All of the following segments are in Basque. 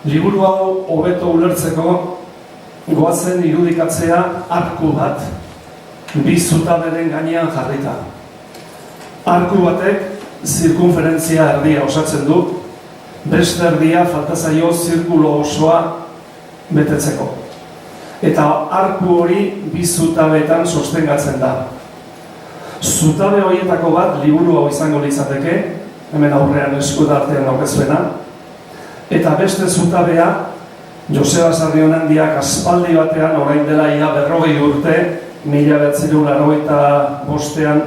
Liburu hau hobeto ulertzeko goazen irudikatzea arku bat, bi zutaberen gainean jarrita. Arku batek zirkunferentzia erdia osatzen du, beste erdia falta zaio zirkulo osoa betetzeko. Eta arku hori bi zutabeetan sostengatzen da. Zutabe horietako bat liburu hau izango litzateke, hemen aurrean eskudartean daukazuena, eta beste zutabea Joseba Sarrionandiak aspaldi batean, orain dela ia 40 urte, 1985ean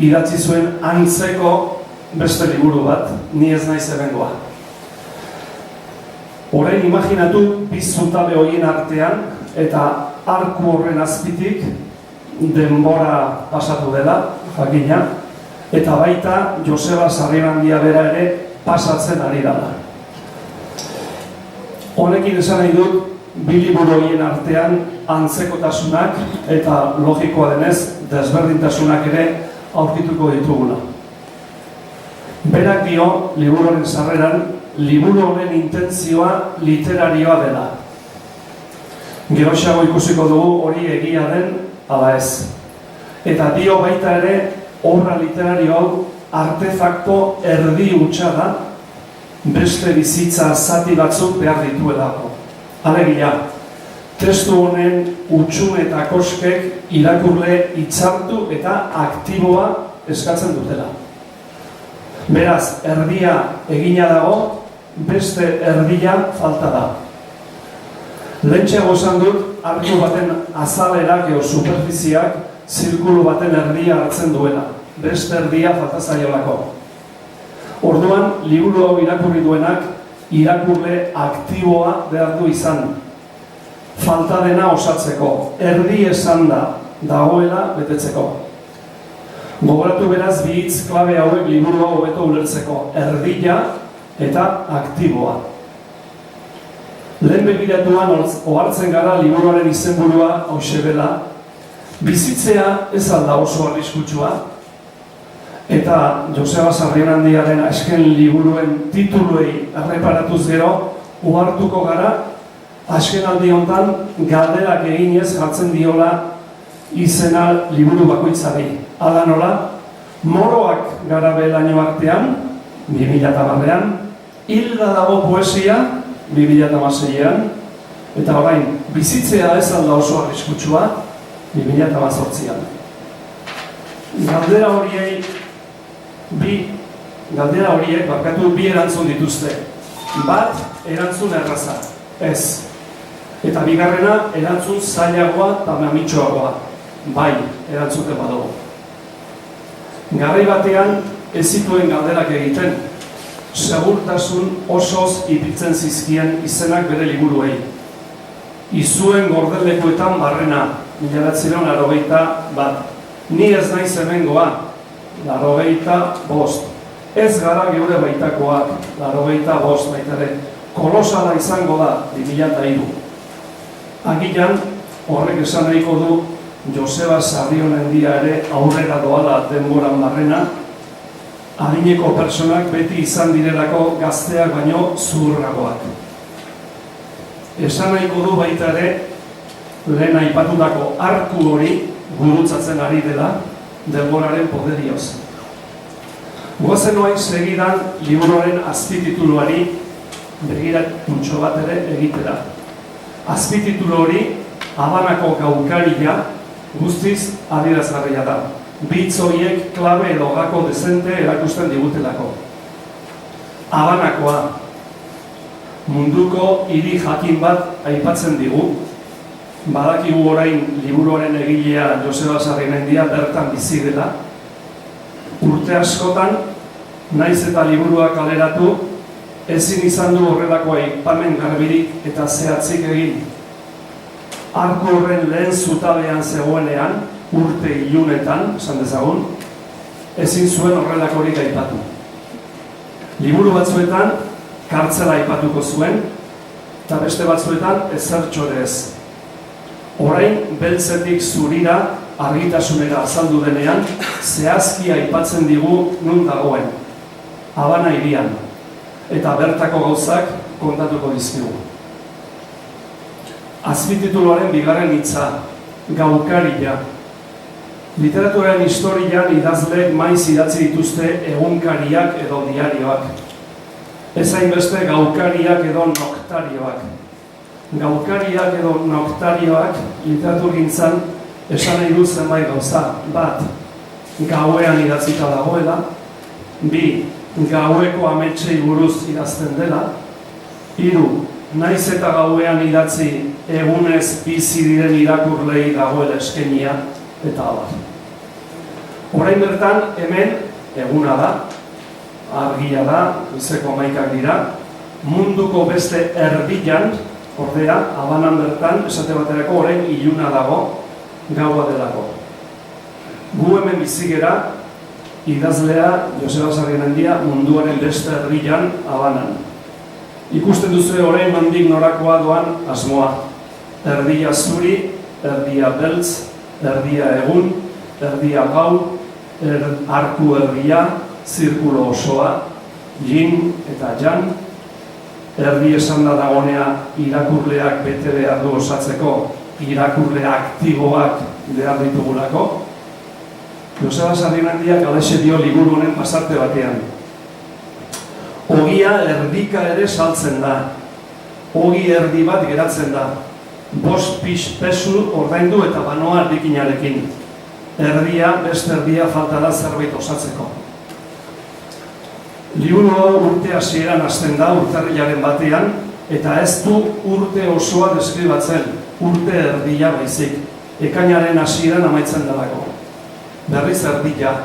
idatzi zuen antzeko beste liburu bat, Ni ez naiz hemengoa. Orain imaginatu bi zutabe horien artean eta arku horren azpitik denbora pasatu dela, jakina, eta baita Joseba Sarrionandia bera ere pasatzen ari dela. Honekin esan nahi dut, bi liburu horien artean antzekotasunak eta logikoa denez desberdintasunak ere aurkituko ditugula. Berak dio, liburuaren sarreran, liburu honen intentzioa literarioa dela. Geroxago ikusiko dugu hori egia den ala ez. Eta dio baita ere, obra literario hau artefakto erdi hutsa da, beste bizitza zati batzuk behar dituelako. Alegia, testu honen hutsune eta koskek irakurle hitzartu eta aktiboa eskatzen dutela. Beraz, erdia egina dago, beste erdia falta da. Lehentxeago esan dut, arku baten azalerak edo superfiziak zirkulu baten erdia hartzen duela. Beste erdia falta zaiolako. Orduan, liburu hau irakurri duenak irakurle aktiboa behar du izan. Falta dena osatzeko, erdi esan da, dagoela betetzeko. Gogoratu beraz bi hitz klabe hauek liburu hau hobeto ulertzeko, erdia eta aktiboa. Lehen begiratuan ohartzen gara liburuaren izenburua hauxe dela, bizitzea ez alda oso arriskutsua, eta Joseba Sarrionandiaren azken liburuen tituluei erreparatuz gero, uhartuko gara, azken aldi honetan galderak eginez jartzen diola izena liburu bakoitzari. Hala nola, Moroak garabe laino artean, 2010ean, Hilda dago poesia, 2016ean, eta orain, bizitzea ez alda oso arriskutsua, 2018ean. Galdera horiek barkatu bi erantzun dituzte. Bat, erantzun erraza, ez. Eta bigarrena, erantzun zailagoa eta mamitxoagoa, bai, erantzuten badago. Garai batean, ez zituen galderak egiten, segurtasun osoz ipiltzen zizkien izenak bere liburuei. Izuen gordelekuetan barrena, 1981, Ni ez naiz hemengoa, 85, ez gara geure baitakoak, 85 baitare, kolosala izango da, 2003. Agian, horrek esan nahiko du, Joseba Sarrionandia ere aurrera doala denboran barrena, adineko pertsonak beti izan direlako gazteak baino zuhurragoak. Esan nahiko du baita ere, lehen aipatutako arku hori gurutzatzen ari dela denboraren poderioz. Goazen oain segidan liburuaren azpitituluari begiratutxo bat ere egitera. Azpititulu hori Habanako gaukaria guztiz adierazgarria da. Bi hitz horiek klabe edo gako dezente erakusten digutelako. Habanakoa, munduko hiri jakin bat aipatzen digu. Badakigu orain liburuaren egilea Joseba Sarrionandia bertan bizi dela. Urte askotan, naiz eta liburua kaleratu, ezin izan du horrelako aipamen garbirik eta zehatzik egin. Arku horren lehen zutabean zegoenean, urte ilunetan, esan dezagun, ezin zuen horrelakorik aipatu. Liburu batzuetan, kartzela aipatuko zuen, eta beste batzuetan ezertxore ez. Orain, beltzetik zurira, argitasunera azaldu denean, zehazki aipatzen digu nun dagoen, Habana hirian. Eta bertako gauzak kontatuko dizkigu. Azpitituluaren bigarren hitza, gaukaria. Literaturaren historian idazleek maiz idatzi dituzte egunkariak edo diarioak. Ez hainbeste gaukariak edo noktarioak. Gaukariak edo noktarioak literaturgintzan esan nahi du zenbait gauza. Bat, gauean idatzita dagoela. Bi, gaueko ametsei buruz idazten dela. Hiru, naiz eta gauean idatzi egunez bizi diren irakurlei dagoela eskenia. Eta abar. Orain bertan, hemen, eguna da, argia da, goizeko 11 dira, munduko beste erdian, ordea, Habanan bertan, esate baterako orain iluna dago, gaua delako. Gu hemen bizigera, idazlea, Joseba Sarrimendia, munduaren beste erdian, Habanan. Ikusten duzu orain nondik norakoa doan asmoa. Erdia zuri, erdia beltz, erdia egun, erdia gau, arku erdia, zirkulo osoa, yin eta yang, erdi esan da dagonea irakurleak bete behar du osatzeko, irakurle aktiboak behar ditugulako. Joseba Sarrimendiak alaxe dio liburu honen pasarte batean. Ogia erdika ere saltzen da, ogi erdi bat geratzen da. 5 pesu ordaindu eta banoa erdikinarekin. Erdia, beste erdia falta da zerbait osatzeko. Liburu hau urte hasieran hasten da, urtarrilaren batean, eta ez du urte osoa deskribatzen, urte erdia baizik. Ekainaren hasieran amaitzen delako. Berriz erdia,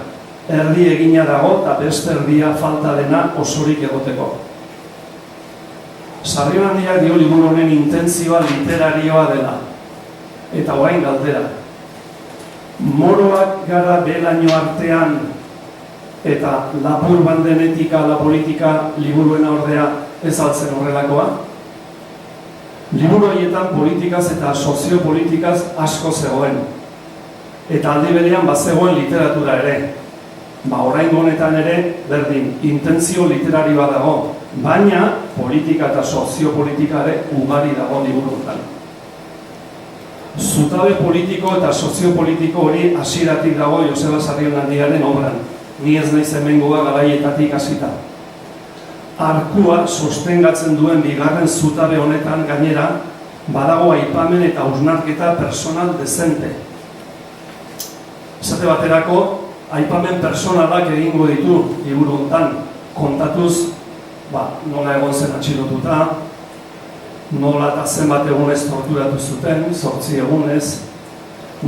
erdi egina dago eta beste erdia falta dena osorik egoteko. Sarrimendiak dio liburu honen intentzioa literarioa dela. Eta orain galdera. Moroak gara belaino artean eta lapur banden etika, la politika liburuena ordea ez altzen horrelakoa. Liburu horietan politikaz eta soziopolitikaz asko zegoen. Eta aldi berean bazegoen literatura ere. Orain honetan ere, berdin, intentzio literarioa dago, baina politika eta soziopolitika ere ugari dago liburuetan. Zutabe politiko eta soziopolitiko hori hasieratik dago Joseba Sarrimendiaren obran. Ni ez naiz hemengoa garaietatik hasita. Arkua sostengatzen duen bigarren zutabe honetan gainera, badago aipamen eta hausnarketa personal dezente. Esate baterako, aipamen personalak egingo ditu liburu honetan, kontatuz, nola egon zen atxilotuta, nola eta zenbat egunez torturatu zuten, 8 egunez,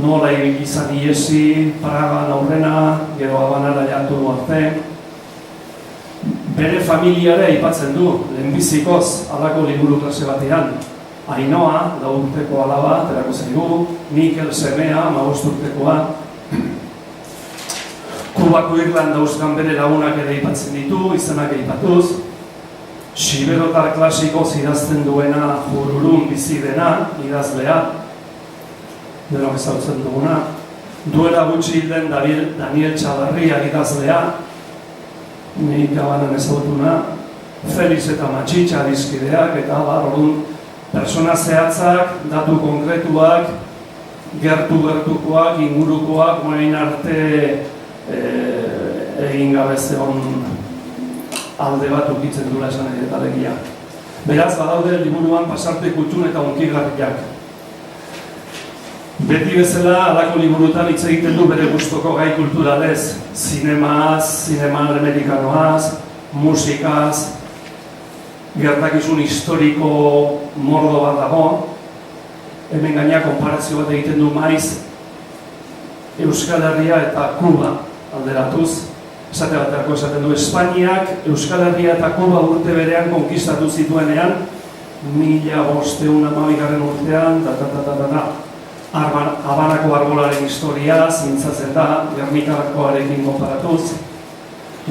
nola izan iesi, Pragan aurrena, gero Habanara jatu arte. Bere familiare aipatzen du, lehenbizikoz halako liburu klase batean. Ainhoa, 4 urteko alaba, aterako zaigu, Mikel semea, 15 urtekoa. Kubako Irlanda uzkan bere lagunak ere aipatzen ditu, izenak aipatuz. Xiberotar klasikoz idazten duena Jururun bizi dena, idazlea, denok ezagutzen duguna. Duela gutxi hilden Daniel Txabarria idazlea, nik Habanan ezagutuna. Felix eta Matxitxa dizkideak, eta orduan persona zehatzak, datu konkretuak, gertukoak, ingurukoak, orain arte egin gabe zegoen alde bat ukitzen duela esan eta legia. Beraz, badaude liburuan pasarte kutxun eta onkigarriak. Beti bezala, halako liburutan hitz egiten du bere gustoko gai kulturalez, zinemaz, zinema amerikanoaz, musikaz, gertakizun historiko mordo bat dago. Hemen gaina konparazio bat egiten du maiz Euskal Herria eta Kuba alderatuz. Esate baterako esaten du, Espainiak Euskal Herria eta Kuba urte berean konkistatu zituenean, 1512 urtean, Habanako arbolaren historia zintzatzen da, Gernikakoarekin konparatuz.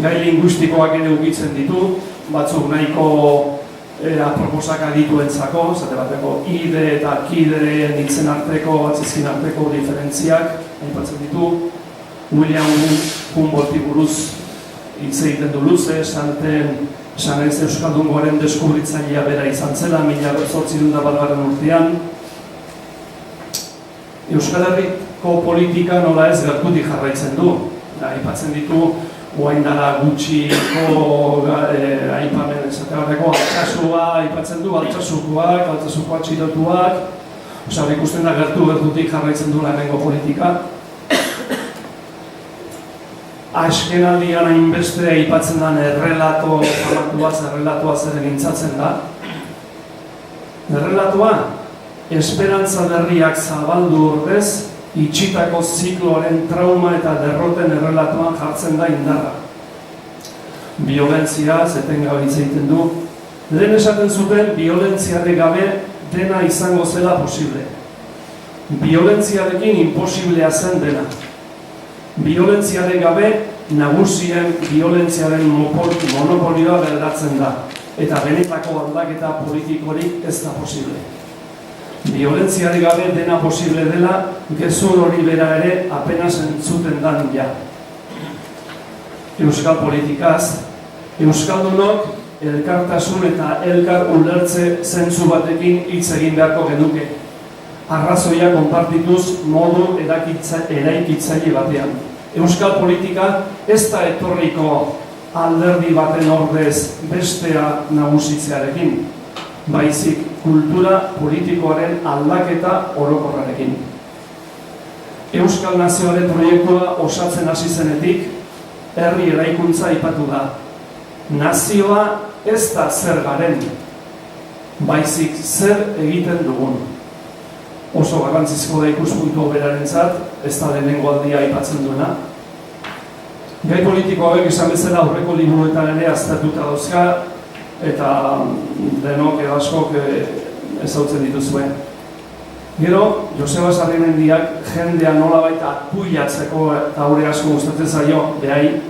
Gai linguistikoak ere ukitzen ditu, batzuk nahiko aproposak adituentzako, esate bateko ide eta kide hitzen arteko, batzizkin arteko diferentziak aipatzen ditu. William Humboldti buruz hitz egiten du luze, Sanaiz Euskaldungoaren deskubritzailea bera izan zela, 1801 urtean. Euskal Herriko politika nola ez gertutik jarraitzen du. Aipatzen ditu, guain dara gutxiko aipamen esategarreko altsasua, aipatzen du altsasukoak, txirotuak. Hor ikusten da gertutik jarraitzen du lehenengo politika. Azkenaldian hainbeste aipatzen den errelatoa zer egintzatzen da. Errelatoa, esperantza berriak zabaldu ordez, itxitako zikloaren trauma eta derroten errelatoan jartzen da indarra. Biolentzia, etengabe hitz egiten du. Lehen esaten zuten, biolentziare gabe dena izango zela posible. Biolentziarekin imposiblea zen dena. Biolentziaren gabe, nagusien biolentziaren monopolioa gertatzen da. Eta benetako aldaketa politikorik ez da posible. Biolentziaren gabe dena posible dela, gezur hori bera ere apenas entzuten dan ja. Euskal politikaz, Euskaldunok elkartasun eta elkar ulertze zentzu batekin hitz egin beharko genuke. Arrazoia konpartituz modu eraikitzaile batean. Euskal politika ez da etorriko alderdi baten ordez bestea nagusitzearekin, baizik kultura politikoaren aldaketa orokorrarekin. Euskal Nazioaren proiektua osatzen hasi zenetik, herri eraikuntza aipatu da. Nazioa ez da zer garen, baizik zer egiten dugun. Oso garrantzizko da ikuspuntu berarentzat, ez da lehenengo aldia aipatzen duena. Gai politiko hauek esan bezala aurreko liburuetan ere aztertuta dauzka, eta denok edo askok ezagutzen dituzuen. Gero, Joseba Sarrimendiak jendea nolabait atpuilatzeko eta aurre asko gustatzen zaio behai,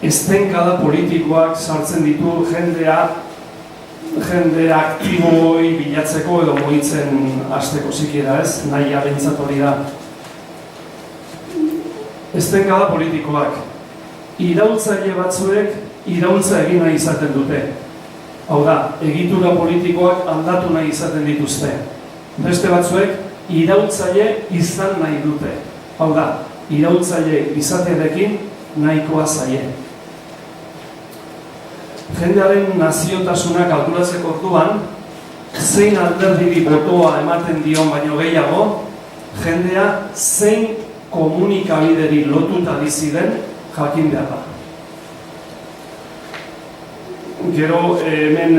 estenkada politikoak sartzen ditu jende aktiboi bilatzeko edo mugitzen hasteko sikiera ez, nahi abentzat hori da. Estenkada politikoak, iraultzaile batzuek iraultza egin nahi izaten dute. Hau da, egitura politikoak aldatu nahi izaten dituzte. Beste batzuek iraultzaile izan nahi dute. Hau da, iraultzaile izatearekin nahikoa zaie. Jendearen naziotasuna kalkulatzeko orduan, zein alderdiri botoa ematen dion baino gehiago, jendea zein komunikabideri lotuta bizi den jakin behar da. Gero hemen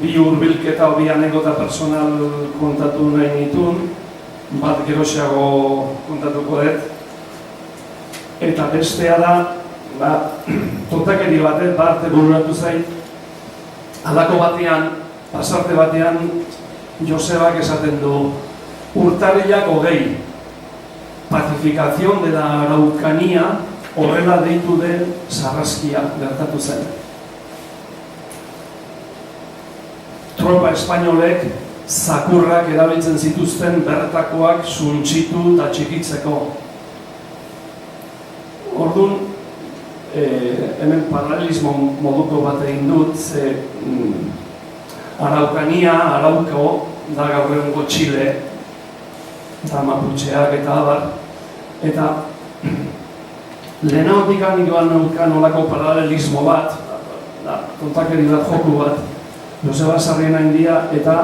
bi hurbilketa o bi anekdota personal kontatu nahi nituen, bat geroxeago kontatuko dut, eta bestea da, tontakeri batet, arte bururatu zait, halako batean, pasarte batean, Josebak esaten du, urtarrilak 20, pacificación de la Araucanía, horrela deitu den sarraskia gertatu zen. Tropa espainolek zakurrak erabiltzen zituzten bertakoak suntsitu eta txikitzeko. Orduan, hemen paralelismo moduko bat egin dut, Araukania, Arauko, da gaur egungo Txile, eta Maputxeak eta abar, eta lehenagotik joan neukan olako paralelismo bat, kontakeri bat, joku bat, Joseba Sarrimendia eta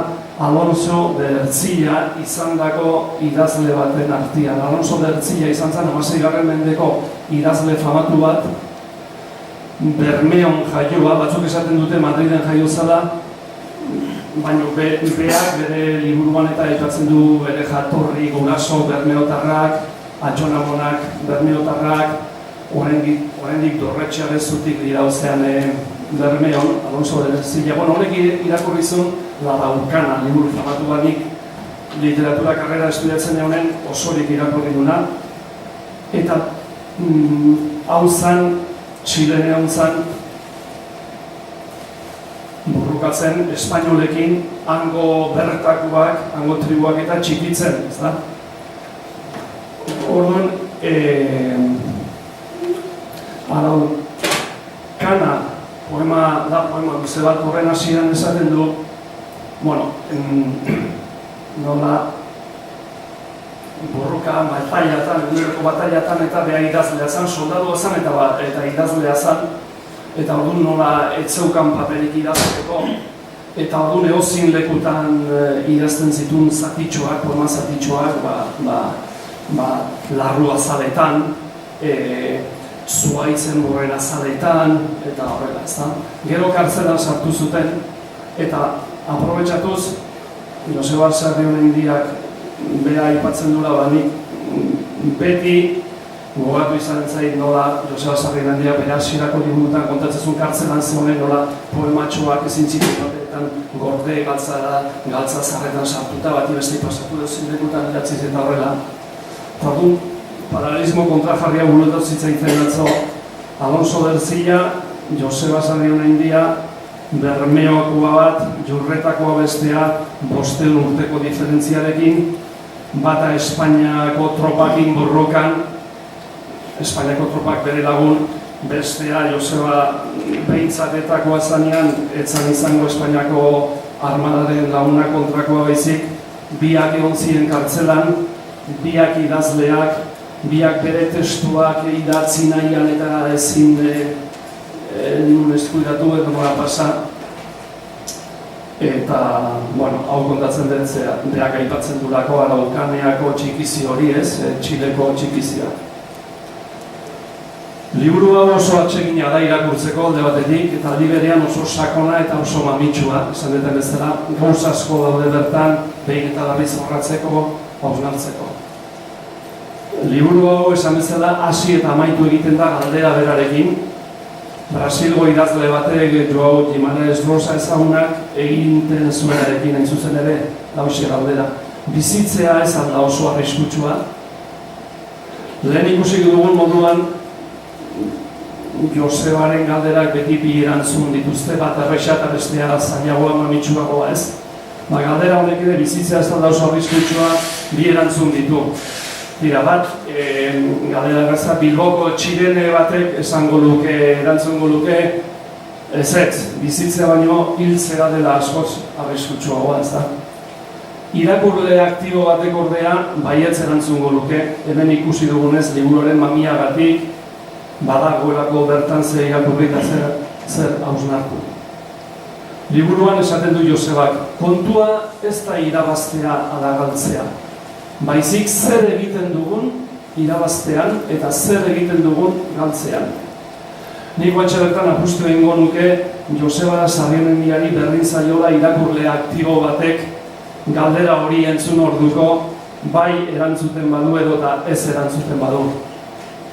Alonso de Ertzilla izandako idazle baten artean. Alonso de Ertzilla izan zen 16. mendeko idazle famatu bat, Bermeon jaioa, batzuk esaten dute Madriden jaio zela, baina beak bere liburuan eta aipatzen du bere jatorri, guraso, bermeotarrak, atxonamonak, bermeotarrak, oraindik dorretxeare zutik dira ozean Bermeon, Alonso de Ertzilla. Honek irakurri zuen La Araucana, liburu famatu batik, literatura karrera estudiatzen honen osorik irakurri duna, eta hau zan, Txilenean zan, burrukatzen espainolekin hango bertakoak, hango tribuak eta txikitzen, ez da? Orduan, Arau, Kana, poema luze bat horren hasieran esaten du, nola borroka, batailatan eta beha idazlea zan, soldadua zan eta idazlea zan, eta orduan nola etzeukan paperik idazteko, eta orduan eozin lekutan idazten zituen zatitxoak, poema zatitxoak, larru azaletan, zuaitzen borren azaletan, eta horrela, ezta? Gero kartzelan sartu zuten, eta aprobetxatuz, Joseba Sarrionendiak bera aipatzen dula, nik beti gogatu izan zait nola Joseba Sarrionendiak bera hasierako liburutan kontatzezun kartzelan zehonen nola poematxoak ezin txitu batetan gorde galtza zarretan sartuta, bati beste pasatu duzin lekutan idatziz eta horrela. Orduan, paralelismo kontrajarria burutu zitzaitzen atzo, Alonso Berzilla, Joseba Sarrionendia, Bermeokoa bat, Jurretakoa bestea, 500 urteko diferentziarekin, bata Espainiako tropakin borrokan, Espainiako tropak bere lagun, bestea Joseba behintzatetakoa zanean, etzan izango Espainiako armadaren laguna kontrakoa baizik, biak egon ziren kartzelan, biak idazleak, biak bere testuak idatzi nahian eta ezin nun eskuidatu edo nola pasa. Eta, hau kontatzen den beak aipatzen durako Araukaneako txikizi hori ez, Txileko txikizia. Liburu hau oso atsegina da irakurtzeko alde batetik, eta aldi berean oso sakona eta oso mamitsua, esan deten bezala, gauz asko daude bertan, behin eta berriz jorratzeko, hausnartzeko. Liburu hau esan bezala hasi eta amaitu egiten da galdera berarekin. Brasilgo idazle batek Joao Guimarães Rosa ezagunak egiten zuenarekin hain zuzen ere hauxe galdera. Bizitzea ez alda oso arriskutsua. Lehen ikusi dugun moduan Josebaren galderak beti bi erantzun dituzte, bat erresa eta bestea zailagoa mamitsuagoa ez. Galdera honek ere bizitzea ez alda oso arriskutsua bi erantzun ditu. Dira bat, galdera gaza, Bilboko txirene batek esango luke, erantzungo luke, ez, bizitzea baino hiltzea dela askoz arriskutsua ez da. Irakurle aktibo batek ordea, baietz erantzungo luke, hemen ikusi dugunez, liburuaren mamiagatik, badagoelako bertan zer irakurri eta zer hausnartu. Liburuan esaten du Josebak, kontua ez da irabaztea ala galtzea. Baizik zer egiten dugun irabaztean eta zer egiten dugun galtzean. Nik guantxe bertan apustu egingo nuke Joseba Sarrionendiari berdin zaiola irakurle aktibo batek galdera hori entzun orduko bai erantzuten badu edo eta ez erantzuten badu.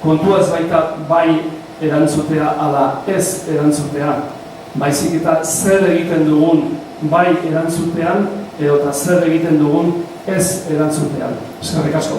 Kontua ez baita bai erantzutea ala ez erantzutea. Baizik eta zer egiten dugun bai erantzutean edo eta zer egiten dugun ez erantzutean. Eskerrik asko.